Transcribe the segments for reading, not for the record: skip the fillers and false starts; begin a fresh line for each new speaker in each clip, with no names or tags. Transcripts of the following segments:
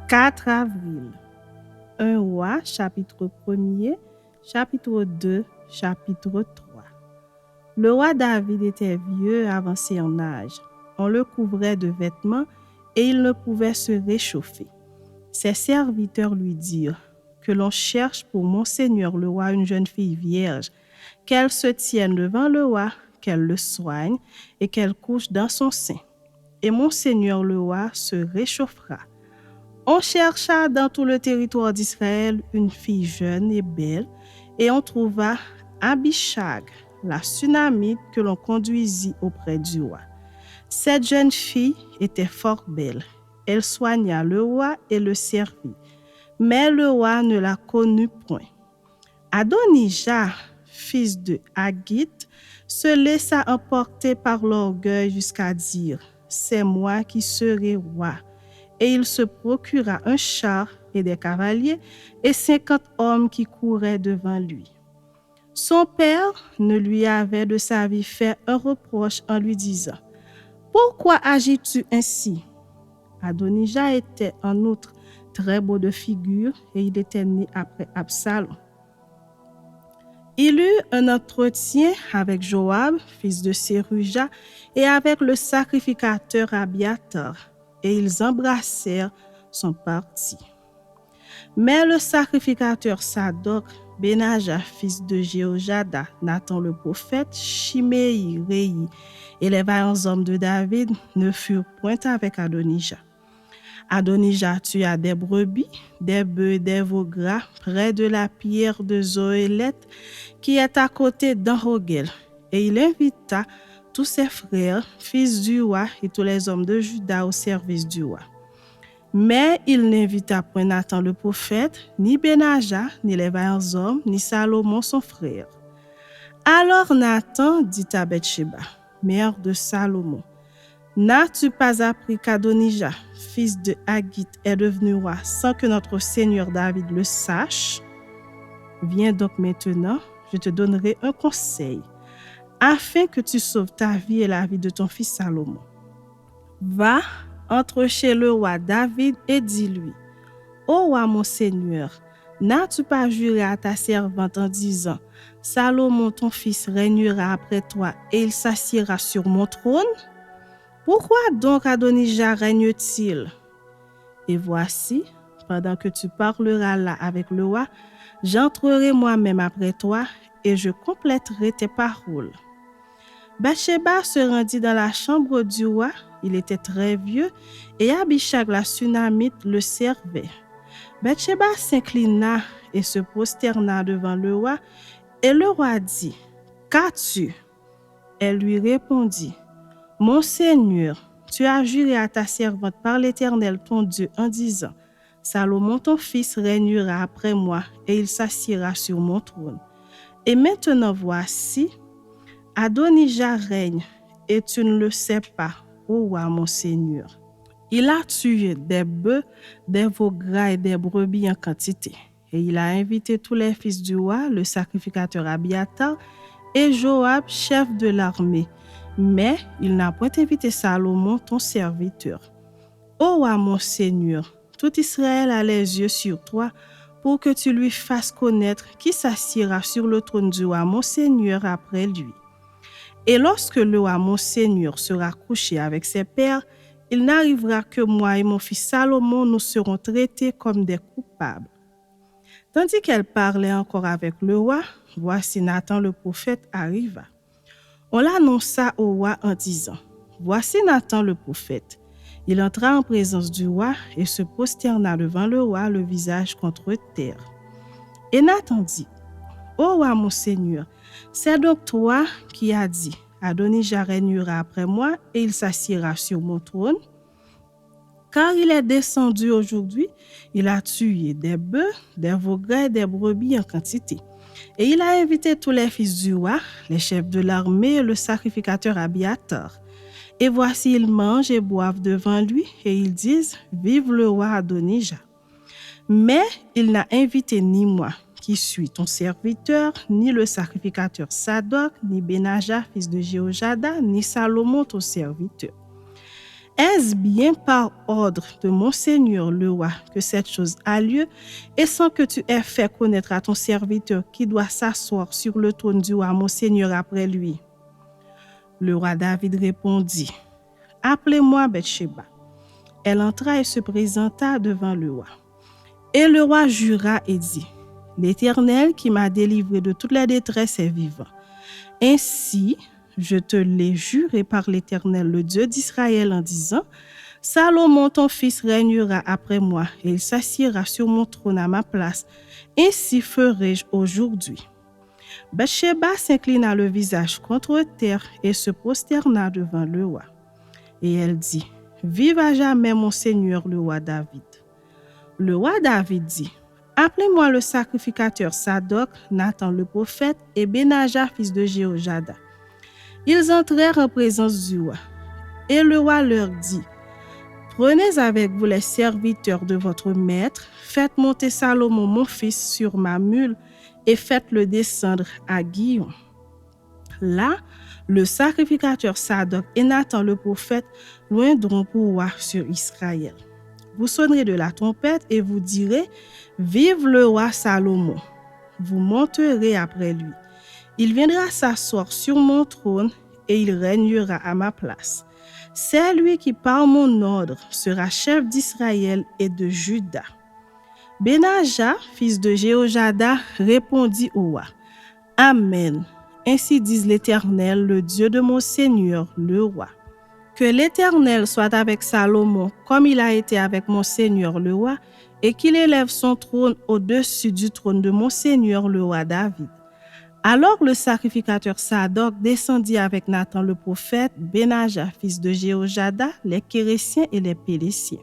4 avril. 1 roi, chapitre 1er, chapitre 2, chapitre 3. Le roi David était vieux, avancé en âge. On le couvrait de vêtements et il ne pouvait se réchauffer. Ses serviteurs lui dirent que l'on cherche pour mon seigneur le roi une jeune fille vierge, qu'elle se tienne devant le roi, qu'elle le soigne et qu'elle couche dans son sein. Et mon seigneur le roi se réchauffera. On chercha dans tout le territoire d'Israël une fille jeune et belle, et on trouva Abishag, la Sunamite, que l'on conduisit auprès du roi. Cette jeune fille était fort belle. Elle soigna le roi et le servit, mais le roi ne la connut point. Adonijah, fils de Haggith, se laissa emporter par l'orgueil jusqu'à dire « C'est moi qui serai roi ». Et il se procura un char et des cavaliers et 50 hommes qui couraient devant lui. Son père ne lui avait de sa vie fait un reproche en lui disant « Pourquoi agis-tu ainsi ?» Adonijah était en outre très beau de figure et il était né après Absalom. Il eut un entretien avec Joab, fils de Séruja, et avec le sacrificateur Abiathar, et ils embrassèrent son parti. Mais le sacrificateur Sadok, Benaja, fils de Jéhojada, Nathan le prophète, Shimei, Réi, et les vaillants hommes de David ne furent point avec Adonijah. Adonijah tua des brebis, des bœufs et des veaux gras près de la pierre de Zoélet qui est à côté d'Enrogel. Et il invita tous ses frères, fils du roi et tous les hommes de Juda au service du roi. Mais il n'invita point Nathan le prophète, ni Benaja, ni les vaillants hommes, ni Salomon son frère. Alors Nathan dit à Bathsheba, mère de Salomon, n'as-tu pas appris qu'Adonijah, fils de Haggith, est devenu roi sans que notre Seigneur David le sache? Viens donc maintenant, je te donnerai un conseil, afin que tu sauves ta vie et la vie de ton fils Salomon. Va, entre chez le roi David et dis-lui, ô roi mon Seigneur, n'as-tu pas juré à ta servante en disant, Salomon ton fils régnera après toi et il s'assiera sur mon trône? Pourquoi donc Adonijah règne-t-il? Et voici, pendant que tu parleras là avec le roi, j'entrerai moi-même après toi et je compléterai tes paroles. Bathsheba se rendit dans la chambre du roi, il était très vieux, et Abishag la Sunamite le servait. Bathsheba s'inclina et se prosterna devant le roi, et le roi dit, « Qu'as-tu » Elle lui répondit, « Mon Seigneur, tu as juré à ta servante par l'Éternel ton Dieu en disant, Salomon ton fils régnera après moi et il s'assiera sur mon trône. Et maintenant voici, Adonijah règne et tu ne le sais pas, ô roi mon Seigneur. Il a tué des bœufs, des veaux gras et des brebis en quantité. Et il a invité tous les fils du roi, le sacrificateur Abiathar et Joab, chef de l'armée. Mais il n'a point invité Salomon, ton serviteur. Ô roi mon Seigneur, tout Israël a les yeux sur toi pour que tu lui fasses connaître qui s'assiera sur le trône du roi mon Seigneur après lui. Et lorsque le roi mon Seigneur sera couché avec ses pères, il n'arrivera que moi et mon fils Salomon nous serons traités comme des coupables. Tandis qu'elle parlait encore avec le roi, voici Nathan le prophète arriva. On l'annonça au roi en disant, « Voici Nathan le prophète. » Il entra en présence du roi et se prosterna devant le roi, le visage contre terre. Et Nathan dit, « Ô roi mon Seigneur, c'est donc toi qui as dit, Adonijah régnera après moi et il s'assiera sur mon trône. Car il est descendu aujourd'hui, il a tué des bœufs, des veaux gras et des brebis en quantité. Et il a invité tous les fils du roi, les chefs de l'armée et le sacrificateur Abiathar. Et voici, ils mangent et boivent devant lui, et ils disent, « Vive le roi Adonijah !» Mais il n'a invité ni moi, qui suis ton serviteur, ni le sacrificateur Sadok, ni Benaja, fils de Jéhojada, ni Salomon, ton serviteur. Est-ce bien par ordre de mon Seigneur le roi que cette chose a lieu, et sans que tu aies fait connaître à ton serviteur qui doit s'asseoir sur le trône du roi mon Seigneur après lui? Le roi David répondit, appelez-moi Bathsheba. Elle entra et se présenta devant le roi. Et le roi jura et dit, l'Éternel qui m'a délivré de toutes les détresses est vivant. Ainsi, je te l'ai juré par l'Éternel, le Dieu d'Israël, en disant, Salomon, ton fils, régnera après moi, et il s'assiera sur mon trône à ma place. Ainsi ferai-je aujourd'hui. Bathsheba s'inclina le visage contre terre et se prosterna devant le roi. Et elle dit, vive à jamais mon Seigneur le roi David. Le roi David dit, appelez-moi le sacrificateur Sadoc, Nathan le prophète et Benaja fils de Jéhojada. Ils entrèrent en présence du roi. Et le roi leur dit, prenez avec vous les serviteurs de votre maître, faites monter Salomon mon fils sur ma mule et faites-le descendre à Gihon. Là, le sacrificateur Sadoc et Nathan le prophète viendront pour roi sur Israël. Vous sonnerez de la trompette et vous direz, vive le roi Salomon. Vous monterez après lui. Il viendra s'asseoir sur mon trône et il régnera à ma place. C'est lui qui, par mon ordre, sera chef d'Israël et de Juda. Benaja, fils de Jéhojada, répondit au roi, Amen. Ainsi dit l'Éternel, le Dieu de mon Seigneur, le roi. Que l'Éternel soit avec Salomon comme il a été avec mon Seigneur, le roi, et qu'il élève son trône au-dessus du trône de mon Seigneur, le roi David. Alors le sacrificateur Sadoc descendit avec Nathan le prophète, Benaja, fils de Jéhojada, les Kérésiens et les Pélésiens.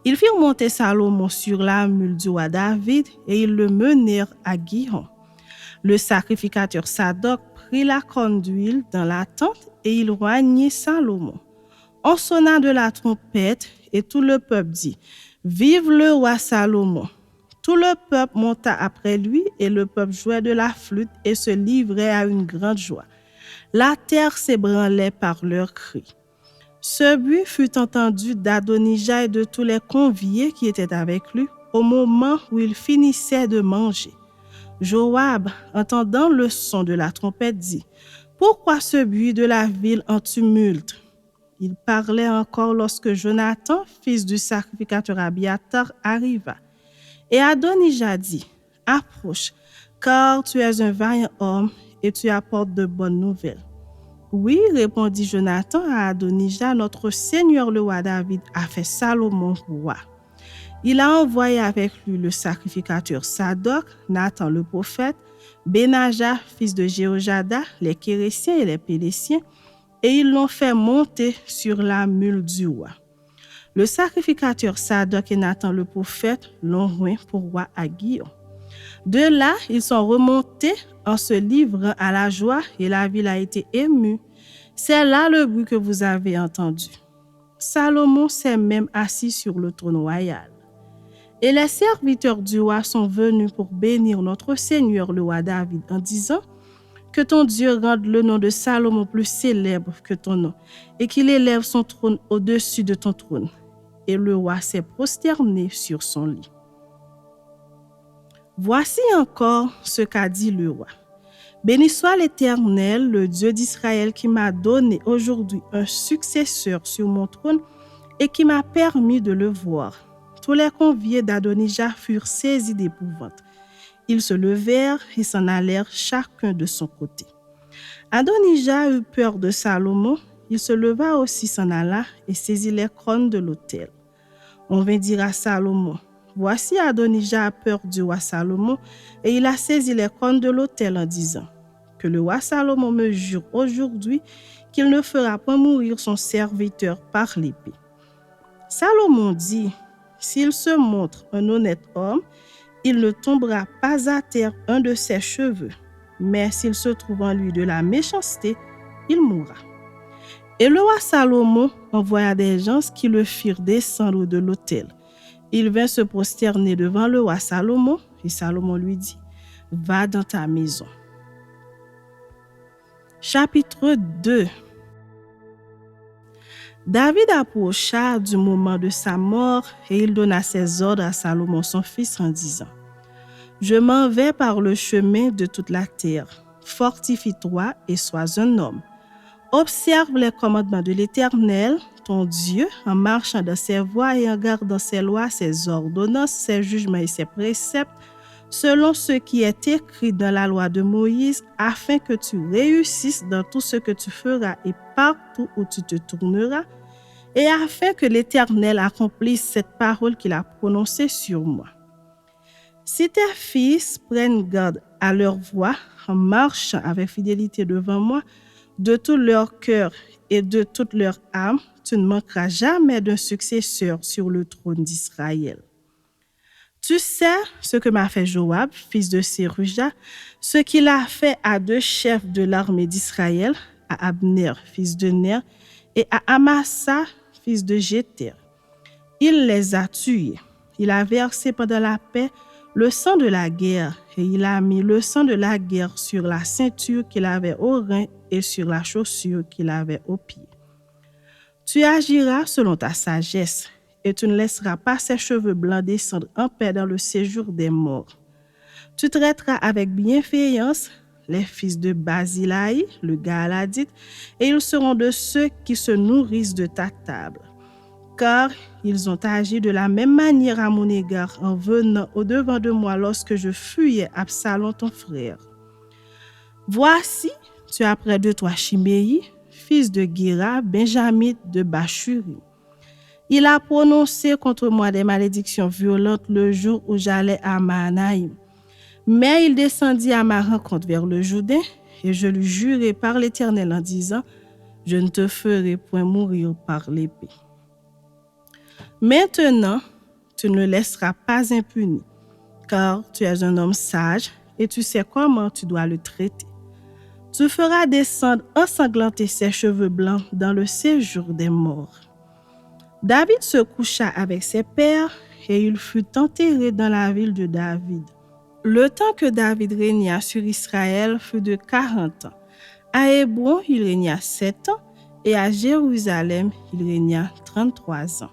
Ils firent monter Salomon sur la mule du roi David et ils le menèrent à Gihon. Le sacrificateur Sadoc prit la corne d'huile dans la tente et il roignit Salomon. On sonna de la trompette et tout le peuple dit, vive le roi Salomon. Tout le peuple monta après lui et le peuple jouait de la flûte et se livrait à une grande joie. La terre s'ébranlait par leurs cris. Ce bruit fut entendu d'Adonija et de tous les conviés qui étaient avec lui au moment où il finissait de manger. Joab, entendant le son de la trompette, dit, pourquoi ce bruit de la ville en tumulte? Il parlait encore lorsque Jonathan, fils du sacrificateur Abiatar, arriva. Et Adonija dit, approche, car tu es un vaillant homme et tu apportes de bonnes nouvelles. Oui, répondit Jonathan à Adonija, notre Seigneur le roi David a fait Salomon roi. Il a envoyé avec lui le sacrificateur Sadoc, Nathan le prophète, Benaja, fils de Jéhojada, les Kérésiens et les Pélésiens, et ils l'ont fait monter sur la mule du roi. Le sacrificateur Sadoc et Nathan le prophète l'ont oint pour roi à Gihon. De là, ils sont remontés en se livrant à la joie et la ville a été émue. C'est là le bruit que vous avez entendu. Salomon s'est même assis sur le trône royal. Et les serviteurs du roi sont venus pour bénir notre Seigneur le roi David en disant que ton Dieu rende le nom de Salomon plus célèbre que ton nom et qu'il élève son trône au-dessus de ton trône. Et le roi s'est prosterné sur son lit. Voici encore ce qu'a dit le roi. Béni soit l'Éternel, le Dieu d'Israël, qui m'a donné aujourd'hui un successeur sur mon trône et qui m'a permis de le voir. Tous les conviés d'Adonija furent saisis d'épouvante. Ils se levèrent et s'en allèrent chacun de son côté. Adonija eut peur de Salomon. Il se leva aussi, s'en alla et saisit les couronnes de l'autel. On vint dire à Salomon, voici Adonija a peur du roi Salomon et il a saisi les couronnes de l'autel en disant, que le roi Salomon me jure aujourd'hui qu'il ne fera point mourir son serviteur par l'épée. Salomon dit, s'il se montre un honnête homme, il ne tombera pas à terre un de ses cheveux, mais s'il se trouve en lui de la méchanceté, il mourra. Et le roi Salomon envoya des gens qui le firent descendre de l'autel. Il vint se prosterner devant le roi Salomon, et Salomon lui dit, va dans ta maison. Chapitre 2. David approcha du moment de sa mort et il donna ses ordres à Salomon son fils en disant: Je m'en vais par le chemin de toute la terre. Fortifie-toi et sois un homme. Observe les commandements de l'Éternel, ton Dieu, en marchant dans ses voies et en gardant ses lois, ses ordonnances, ses jugements et ses préceptes, selon ce qui est écrit dans la loi de Moïse, afin que tu réussisses dans tout ce que tu feras et partout où tu te tourneras, et afin que l'Éternel accomplisse cette parole qu'il a prononcée sur moi. Si tes fils prennent garde à leur voie en marchant avec fidélité devant moi, de tout leur cœur et de toute leur âme, tu ne manqueras jamais d'un successeur sur le trône d'Israël. Tu sais ce que m'a fait Joab, fils de Séruja, ce qu'il a fait à 2 chefs de l'armée d'Israël, à Abner, fils de Ner, et à Amasa, fils de Jéter. Il les a tués. Il a versé pendant la paix le sang de la guerre, et il a mis le sang de la guerre sur la ceinture qu'il avait au rein et sur la chaussure qu'il avait au pied. Tu agiras selon ta sagesse, et tu ne laisseras pas ses cheveux blancs descendre en paix dans le séjour des morts. Tu traiteras avec bienveillance les fils de Barzillai, le Galadite, et ils seront de ceux qui se nourrissent de ta table. Car ils ont agi de la même manière à mon égard en venant au-devant de moi lorsque je fuyais Absalom ton frère. Voici, tu as près de toi Chiméi, fils de Guéra, Benjamite de Bachuri. Il a prononcé contre moi des malédictions violentes le jour où j'allais à Mahanaïm. Mais il descendit à ma rencontre vers le Jourdain, et je lui jurai par l'Éternel en disant: Je ne te ferai point mourir par l'épée. Maintenant, tu ne le laisseras pas impuni, car tu es un homme sage et tu sais comment tu dois le traiter. Tu feras descendre ensanglantés ses cheveux blancs dans le séjour des morts. David se coucha avec ses pères et il fut enterré dans la ville de David. Le temps que David régna sur Israël fut de 40 ans. À Hébron, il régna 7 ans et à Jérusalem, il régna 33 ans.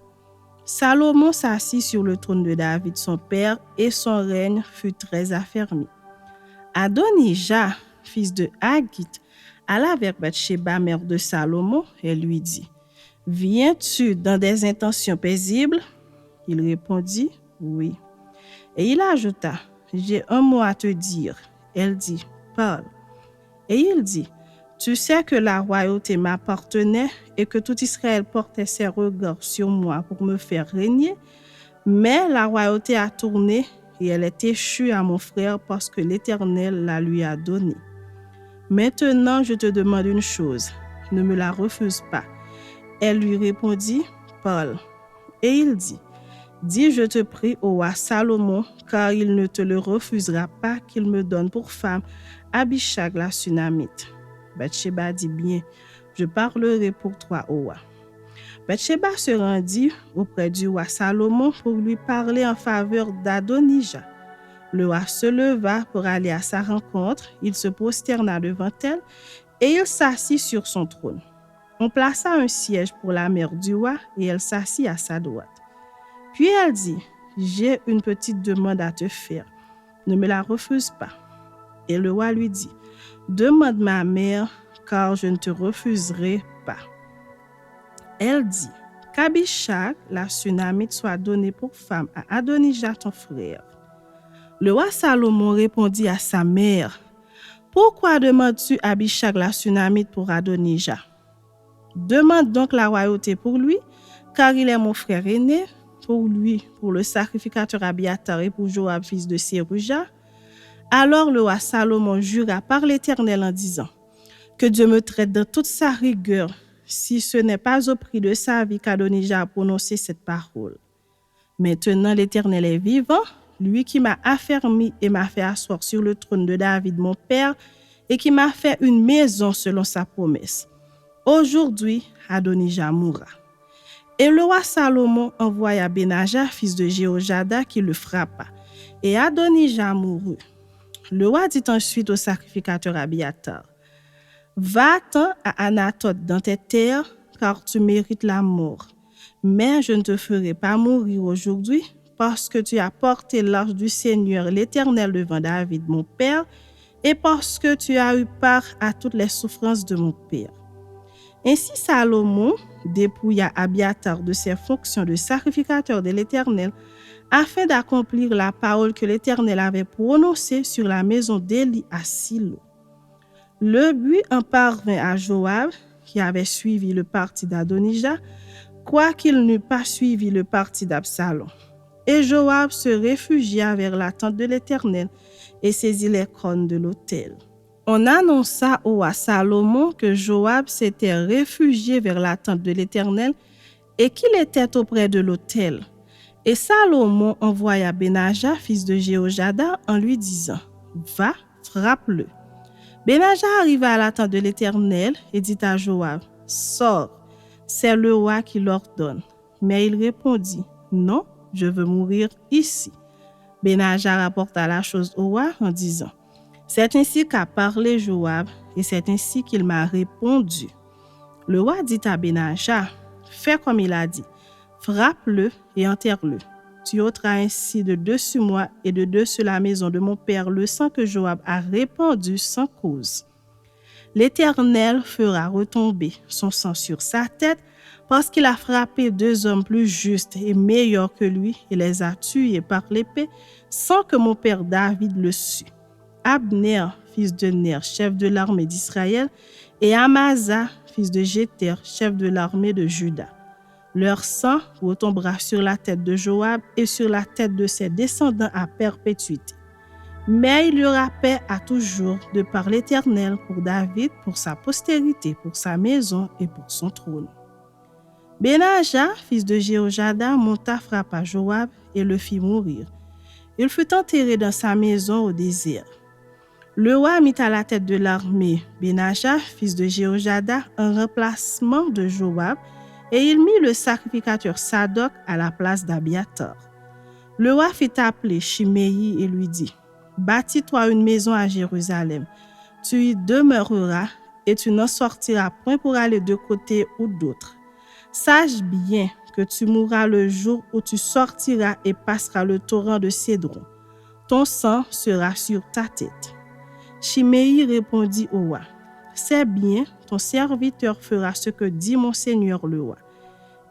Salomon s'assit sur le trône de David son père et son règne fut très affermi. Adonijah, fils de Haggith, alla vers Bathsheba, mère de Salomon, et lui dit: Viens-tu dans des intentions paisibles? Il répondit: Oui. Et il ajouta: J'ai un mot à te dire. Elle dit: Parle. Et il dit: Tu sais que la royauté m'appartenait et que tout Israël portait ses regards sur moi pour me faire régner, mais la royauté a tourné et elle est échue à mon frère parce que l'Éternel la lui a donnée. Maintenant, je te demande une chose, ne me la refuse pas. Elle lui répondit: Parle. Et il dit: Dis, je te prie, au roi Salomon, car il ne te le refusera pas qu'il me donne pour femme Abishag la Sunamite. Bathsheba dit: Bien, je parlerai pour toi au roi. Bathsheba se rendit auprès du roi Salomon pour lui parler en faveur d'Adonijah. Le roi se leva pour aller à sa rencontre, il se prosterna devant elle et il s'assit sur son trône. On plaça un siège pour la mère du roi et elle s'assit à sa droite. Puis elle dit: J'ai une petite demande à te faire, ne me la refuse pas. Et le roi lui dit: Demande ma mère, car je ne te refuserai pas. Elle dit: Qu'Abishag, la Sunamite, soit donnée pour femme à Adonijah ton frère. Le roi Salomon répondit à sa mère: Pourquoi demandes-tu Abishag la Sunamite pour Adonijah? Demande donc la royauté pour lui, car il est mon frère aîné, pour lui, pour le sacrificateur Abiatar et pour Joab, fils de Séruja. Alors le roi Salomon jura par l'Éternel en disant: Que Dieu me traite dans toute sa rigueur, si ce n'est pas au prix de sa vie qu'Adonijah a prononcé cette parole. Maintenant l'Éternel est vivant, lui qui m'a affermi et m'a fait asseoir sur le trône de David mon père, et qui m'a fait une maison selon sa promesse. Aujourd'hui, Adonijah mourra. Et le roi Salomon envoya Benaja, fils de Jéhojada, qui le frappa. Et Adonijah mourut. Le roi dit ensuite au sacrificateur Abiatar: Va-t'en à Anathoth dans tes terres, car tu mérites la mort. Mais je ne te ferai pas mourir aujourd'hui, parce que tu as porté l'arche du Seigneur l'Éternel devant David, mon père, et parce que tu as eu part à toutes les souffrances de mon père. » Ainsi Salomon dépouilla Abiathar de ses fonctions de sacrificateur de l'Éternel, afin d'accomplir la parole que l'Éternel avait prononcée sur la maison d'Élie à Silo. Le but en parvint à Joab, qui avait suivi le parti d'Adonijah, quoiqu'il n'eût pas suivi le parti d'Absalom. Et Joab se réfugia vers la tente de l'Éternel et saisit les cornes de l'autel. On annonça au roi Salomon que Joab s'était réfugié vers la tente de l'Éternel et qu'il était auprès de l'autel. Et Salomon envoya Benaja, fils de Jéhojada, en lui disant « Va, frappe-le. » Benaja arriva à la tente de l'Éternel et dit à Joab « Sors, c'est le roi qui l'ordonne. » Mais il répondit « Non, je veux mourir ici. » Benaja rapporta la chose au roi en disant « C'est ainsi qu'a parlé Joab, et c'est ainsi qu'il m'a répondu. » Le roi dit à Benaja « Fais comme il a dit, frappe-le et enterre-le. Tu ôteras ainsi de dessus moi et de dessus la maison de mon père le sang que Joab a répandu sans cause. L'Éternel fera retomber son sang sur sa tête, parce qu'il a frappé 2 hommes plus justes et meilleurs que lui et les a tués par l'épée, sans que mon père David le sût. Abner, fils de Ner, chef de l'armée d'Israël, et Amasa, fils de Jéter, chef de l'armée de Juda. Leur sang retombera sur la tête de Joab et sur la tête de ses descendants à perpétuité. Mais il y aura paix à toujours de par l'Éternel pour David, pour sa postérité, pour sa maison et pour son trône. Benaja, fils de Jéhojada, monta frappa Joab et le fit mourir. Il fut enterré dans sa maison au désert. Le roi mit à la tête de l'armée Benaja, fils de Jéhojada, en remplacement de Joab, et il mit le sacrificateur Sadok à la place d'Abiathar. Le roi fit appeler Shimei et lui dit « Bâtis-toi une maison à Jérusalem. Tu y demeureras et tu n'en sortiras point pour aller de côté ou d'autre. Sache bien que tu mourras le jour où tu sortiras et passeras le torrent de Cédron. Ton sang sera sur ta tête. » Shimei répondit au roi « C'est bien, ton serviteur fera ce que dit mon seigneur le roi. »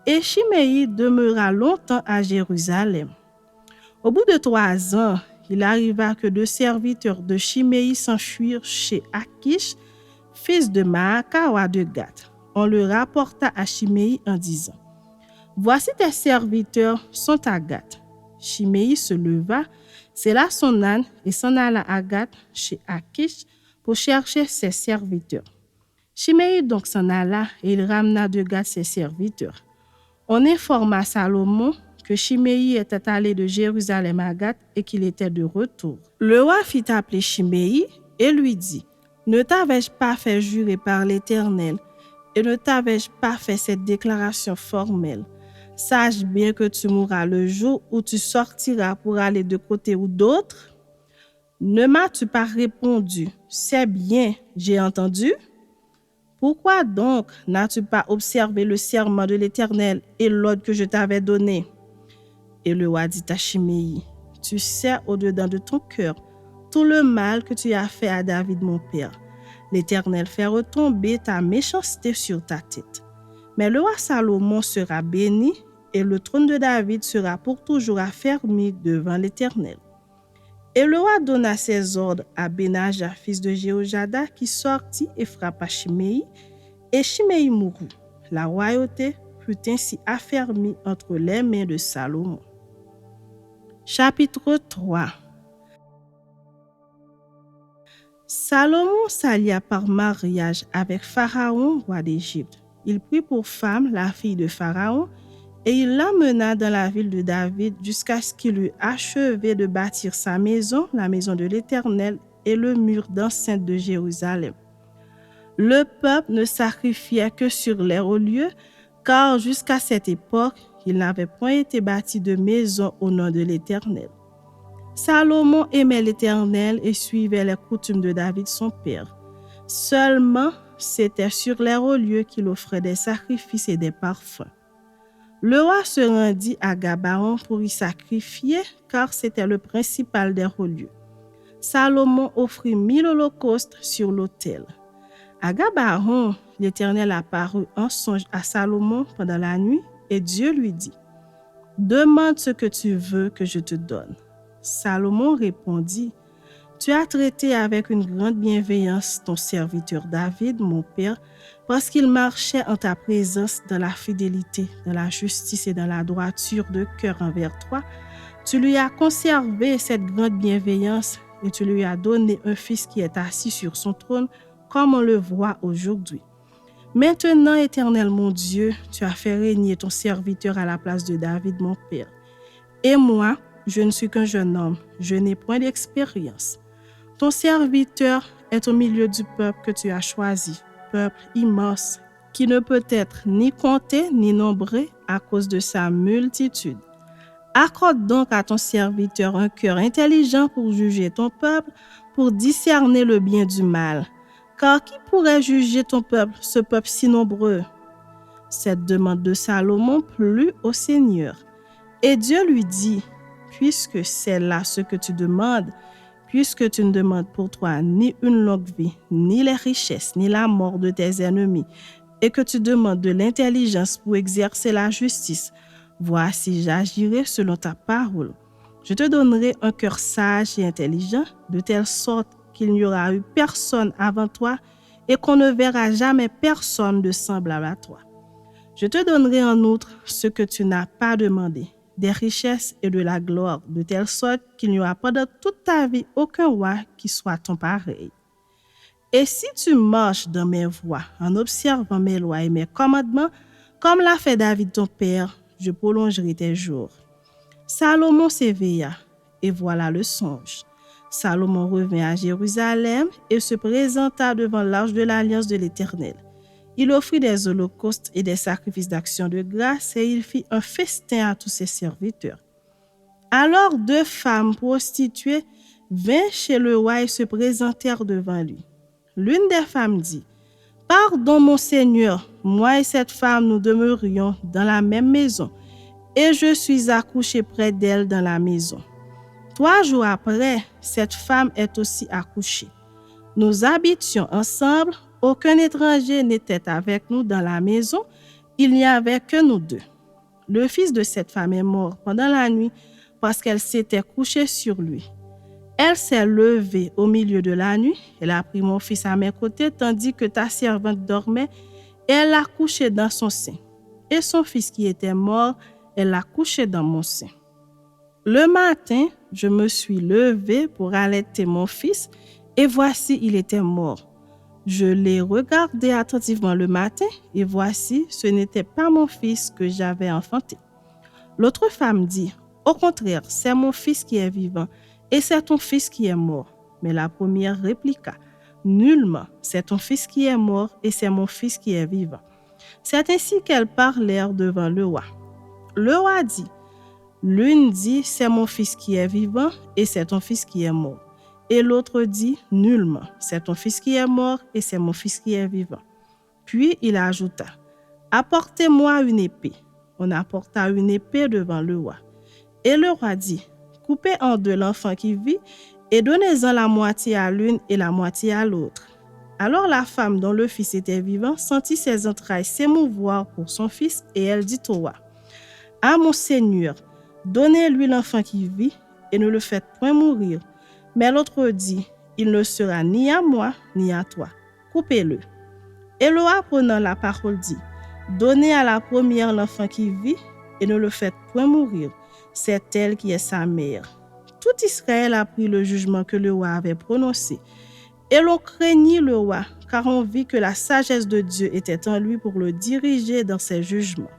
Et Shimei demeura longtemps à Jérusalem. Au bout de 3 ans, il arriva que 2 serviteurs de Shimei s'enfuirent chez Akish, fils de Maaka, roi de Gath. On le rapporta à Shimei en disant « Voici tes serviteurs sont à Gath. » Shimei se leva, sella son âne et s'en alla à Gath chez Akish pour chercher ses serviteurs. Shimei donc s'en alla et il ramena de Gath ses serviteurs. On informa Salomon que Shimei était allé de Jérusalem à Gath et qu'il était de retour. Le roi fit appeler Shimei et lui dit « Ne t'avais-je pas fait jurer par l'Éternel et ne t'avais-je pas fait cette déclaration formelle? Sache bien que tu mourras le jour où tu sortiras pour aller de côté ou d'autre. Ne m'as-tu pas répondu? C'est bien, j'ai entendu. Pourquoi donc n'as-tu pas observé le serment de l'Éternel et l'ordre que je t'avais donné? » Et le roi dit à Shimei, « Tu sais au-dedans de ton cœur tout le mal que tu as fait à David mon père. L'Éternel fait retomber ta méchanceté sur ta tête. Mais le roi Salomon sera béni et le trône de David sera pour toujours affermi devant l'Éternel. » Et le roi donna ses ordres à Benaja, fils de Jéhojada, qui sortit et frappa Shimei, et Shimei mourut. La royauté fut ainsi affermie entre les mains de Salomon. Chapitre 3. Salomon s'allia par mariage avec Pharaon, roi d'Égypte. Il prit pour femme la fille de Pharaon et il l'emmena dans la ville de David jusqu'à ce qu'il eût achevé de bâtir sa maison, la maison de l'Éternel et le mur d'enceinte de Jérusalem. Le peuple ne sacrifiait que sur les hauts lieux, car jusqu'à cette époque, il n'avait point été bâti de maison au nom de l'Éternel. Salomon aimait l'Éternel et suivait les coutumes de David son père. Seulement, c'était sur les hauts lieux qu'il offrait des sacrifices et des parfums. Le roi se rendit à Gabaon pour y sacrifier, car c'était le principal des hauts lieux. Salomon offrit 1000 holocaustes sur l'autel. À Gabaon, l'Éternel apparut en songe à Salomon pendant la nuit, et Dieu lui dit, « Demande ce que tu veux que je te donne. » Salomon répondit, « Tu as traité avec une grande bienveillance ton serviteur David, mon père, parce qu'il marchait en ta présence dans la fidélité, dans la justice et dans la droiture de cœur envers toi. Tu lui as conservé cette grande bienveillance et tu lui as donné un fils qui est assis sur son trône, comme on le voit aujourd'hui. Maintenant, Éternel mon Dieu, tu as fait régner ton serviteur à la place de David, mon père. Et moi, je ne suis qu'un jeune homme, je n'ai point d'expérience. Ton serviteur est au milieu du peuple que tu as choisi, peuple immense, qui ne peut être ni compté ni nombré à cause de sa multitude. Accorde donc à ton serviteur un cœur intelligent pour juger ton peuple, pour discerner le bien du mal. Car qui pourrait juger ton peuple, ce peuple si nombreux? » Cette demande de Salomon plut au Seigneur. Et Dieu lui dit, « Puisque c'est là ce que tu demandes, puisque tu ne demandes pour toi ni une longue vie, ni les richesses, ni la mort de tes ennemis, et que tu demandes de l'intelligence pour exercer la justice, voici, j'agirai selon ta parole. Je te donnerai un cœur sage et intelligent, de telle sorte qu'il n'y aura eu personne avant toi et qu'on ne verra jamais personne de semblable à toi. Je te donnerai en outre ce que tu n'as pas demandé, des richesses et de la gloire, de telle sorte qu'il n'y aura pendant toute ta vie aucun roi qui soit ton pareil. Et si tu marches dans mes voies, en observant mes lois et mes commandements, comme l'a fait David ton père, je prolongerai tes jours. » Salomon s'éveilla, et voilà le songe. Salomon revint à Jérusalem et se présenta devant l'arche de l'alliance de l'Éternel. Il offrit des holocaustes et des sacrifices d'action de grâce et il fit un festin à tous ses serviteurs. Alors 2 femmes prostituées vinrent chez le roi et se présentèrent devant lui. L'une des femmes dit, « Pardon, mon Seigneur, moi et cette femme nous demeurions dans la même maison, et je suis accouchée près d'elle dans la maison. 3 jours après, cette femme est aussi accouchée. Nous habitions ensemble, aucun étranger n'était avec nous dans la maison, il n'y avait que nous 2. Le fils de cette femme est mort pendant la nuit parce qu'elle s'était couchée sur lui. Elle s'est levée au milieu de la nuit, elle a pris mon fils à mes côtés tandis que ta servante dormait et elle l'a couché dans son sein. Et son fils qui était mort, elle l'a couché dans mon sein. Le matin, je me suis levée pour allaiter mon fils et voici, il était mort. Je l'ai regardé attentivement le matin et voici, ce n'était pas mon fils que j'avais enfanté. » L'autre femme dit, « Au contraire, c'est mon fils qui est vivant et c'est ton fils qui est mort. » Mais la première répliqua, « Nullement, c'est ton fils qui est mort et c'est mon fils qui est vivant. » C'est ainsi qu'elles parlèrent devant le roi. Le roi dit, « L'une dit, c'est mon fils qui est vivant et c'est ton fils qui est mort. » Et l'autre dit, « Nullement, c'est ton fils qui est mort et c'est mon fils qui est vivant. » Puis il ajouta, « Apportez-moi une épée. » On apporta une épée devant le roi. Et le roi dit, « Coupez en 2 l'enfant qui vit et donnez-en la moitié à l'une et la moitié à l'autre. » Alors la femme dont le fils était vivant sentit ses entrailles s'émouvoir pour son fils et elle dit au roi, « Ah mon Seigneur, donnez-lui l'enfant qui vit et ne le faites point mourir. » Mais l'autre dit, « Il ne sera ni à moi ni à toi. Coupez-le. » Et le roi prenant la parole dit, « Donnez à la première l'enfant qui vit et ne le faites point mourir. C'est elle qui est sa mère. » Tout Israël a pris le jugement que le roi avait prononcé. Et l'on craignit le roi, car on vit que la sagesse de Dieu était en lui pour le diriger dans ses jugements.